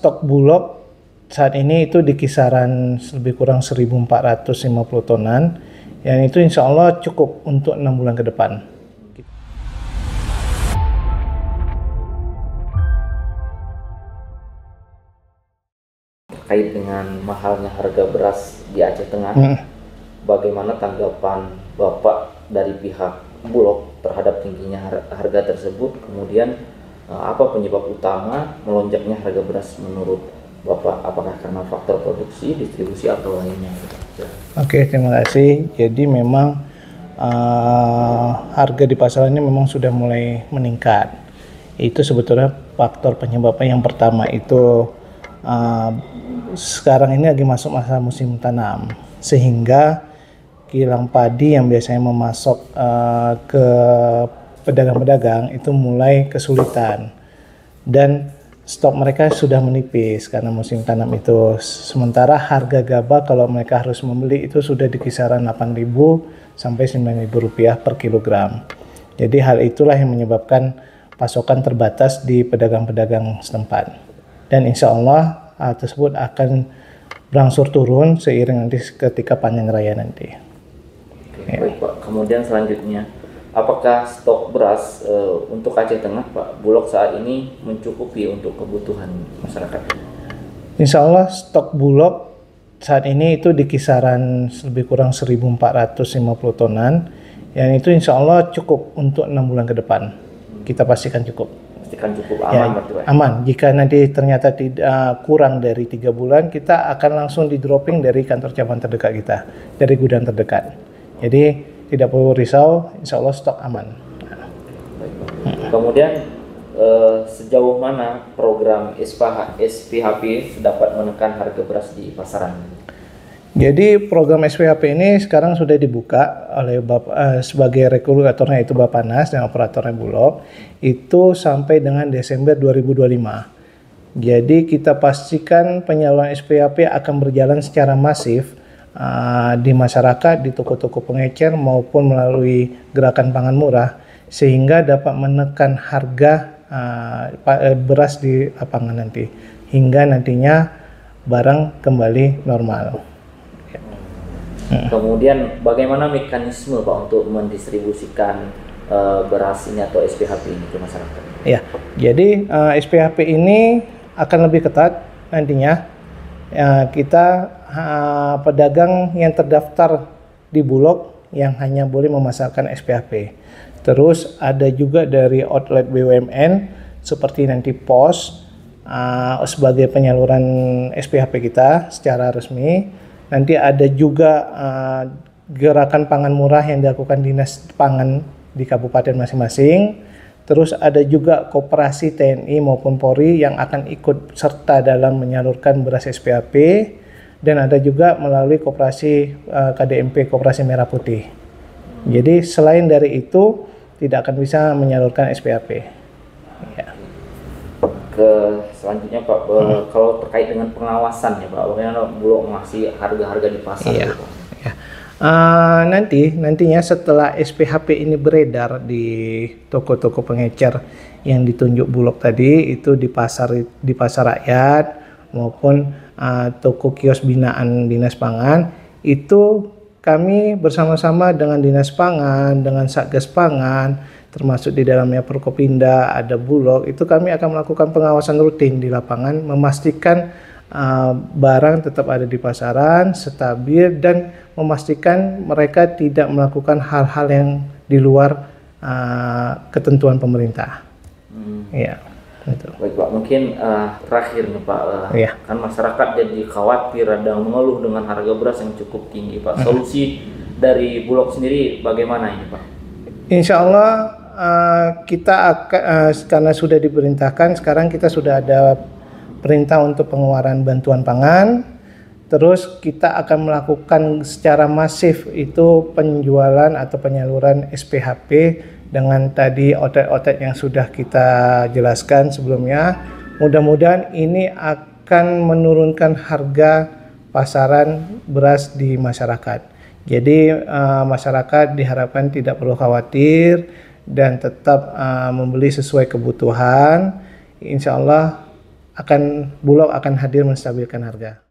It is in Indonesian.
stok Bulog saat ini itu di kisaran lebih kurang 1.450 tonan, yang itu insya Allah cukup untuk 6 bulan ke depan. Terkait dengan mahalnya harga beras di Aceh Tengah, bagaimana tanggapan Bapak dari pihak Bulog terhadap tingginya harga tersebut? Kemudian apa penyebab utama melonjaknya harga beras menurut Bapak? Apakah karena faktor produksi, distribusi, atau lainnya? Oke, terima kasih. Jadi memang harga di pasaran ini memang sudah mulai meningkat. Itu sebetulnya faktor penyebabnya. Yang pertama itu sekarang ini lagi masuk masa musim tanam, sehingga kilang padi yang biasanya memasok ke pedagang-pedagang itu mulai kesulitan, dan stok mereka sudah menipis karena musim tanam itu. Sementara harga gabah kalau mereka harus membeli itu sudah di kisaran 8.000 sampai 9.000 rupiah per kilogram. Jadi hal itulah yang menyebabkan pasokan terbatas di pedagang-pedagang setempat. Dan insya Allah hal tersebut akan berangsur turun seiring nanti ketika panen raya nanti. Oke, baik Pak. Kemudian selanjutnya, apakah stok beras untuk Aceh Tengah, Pak, Bulog saat ini mencukupi untuk kebutuhan masyarakat? Insya Allah stok Bulog saat ini itu di kisaran lebih kurang 1.450 tonan, yang itu insya Allah cukup untuk 6 bulan ke depan. Kita pastikan cukup. Pastikan cukup aman, Pak. Aman. Jika nanti ternyata tidak kurang dari 3 bulan, kita akan langsung di dropping dari kantor cabang terdekat kita, dari gudang terdekat. Jadi tidak perlu risau, insya Allah stok aman. Kemudian sejauh mana program SPHP dapat menekan harga beras di pasaran? Jadi program SPHP ini sekarang sudah dibuka oleh sebagai regulatornya itu Bappenas dan operatornya Bulog itu sampai dengan Desember 2025. Jadi kita pastikan penyaluran SPHP akan berjalan secara masif di masyarakat, di toko-toko pengecer maupun melalui gerakan pangan murah, sehingga dapat menekan harga beras di lapangan nanti hingga nantinya barang kembali normal. Kemudian bagaimana mekanisme Pak untuk mendistribusikan beras ini atau SPHP ini ke masyarakat? Ya, jadi SPHP ini akan lebih ketat nantinya. Kita pedagang yang terdaftar di Bulog yang hanya boleh memasarkan SPHP. Terus ada juga dari outlet BUMN seperti nanti POS sebagai penyaluran SPHP kita secara resmi. Nanti ada juga gerakan pangan murah yang dilakukan Dinas Pangan di kabupaten masing-masing. Terus ada juga koperasi TNI maupun Polri yang akan ikut serta dalam menyalurkan beras SPHP, dan ada juga melalui koperasi KDMP, Koperasi Merah Putih. Jadi selain dari itu tidak akan bisa menyalurkan SPHP. Ya. Selanjutnya Pak, kalau terkait dengan pengawasan ya Pak, bagaimana Bulog mengasih harga-harga di pasar? Iya. Ya. Nantinya setelah SPHP ini beredar di toko-toko pengecer yang ditunjuk Bulog tadi, itu di pasar rakyat maupun toko kios binaan Dinas Pangan, itu kami bersama-sama dengan Dinas Pangan, dengan Satgas Pangan, termasuk di dalamnya Forkopimda, ada Bulog, itu kami akan melakukan pengawasan rutin di lapangan, memastikan barang tetap ada di pasaran, stabil, dan memastikan mereka tidak melakukan hal-hal yang di luar ketentuan pemerintah. Ya, betul. Baik Pak, mungkin terakhir nih Pak, kan masyarakat jadi khawatir dan mengeluh dengan harga beras yang cukup tinggi Pak. Solusi dari Bulog sendiri bagaimana ini Pak? Insya Allah kita akan, karena sudah diperintahkan, sekarang kita sudah ada perintah untuk pengeluaran bantuan pangan. Terus kita akan melakukan secara masif itu penjualan atau penyaluran SPHP dengan tadi outlet-outlet yang sudah kita jelaskan sebelumnya. Mudah-mudahan ini akan menurunkan harga pasaran beras di masyarakat. Jadi masyarakat diharapkan tidak perlu khawatir dan tetap membeli sesuai kebutuhan. Insya Allah Bulog akan hadir menstabilkan harga.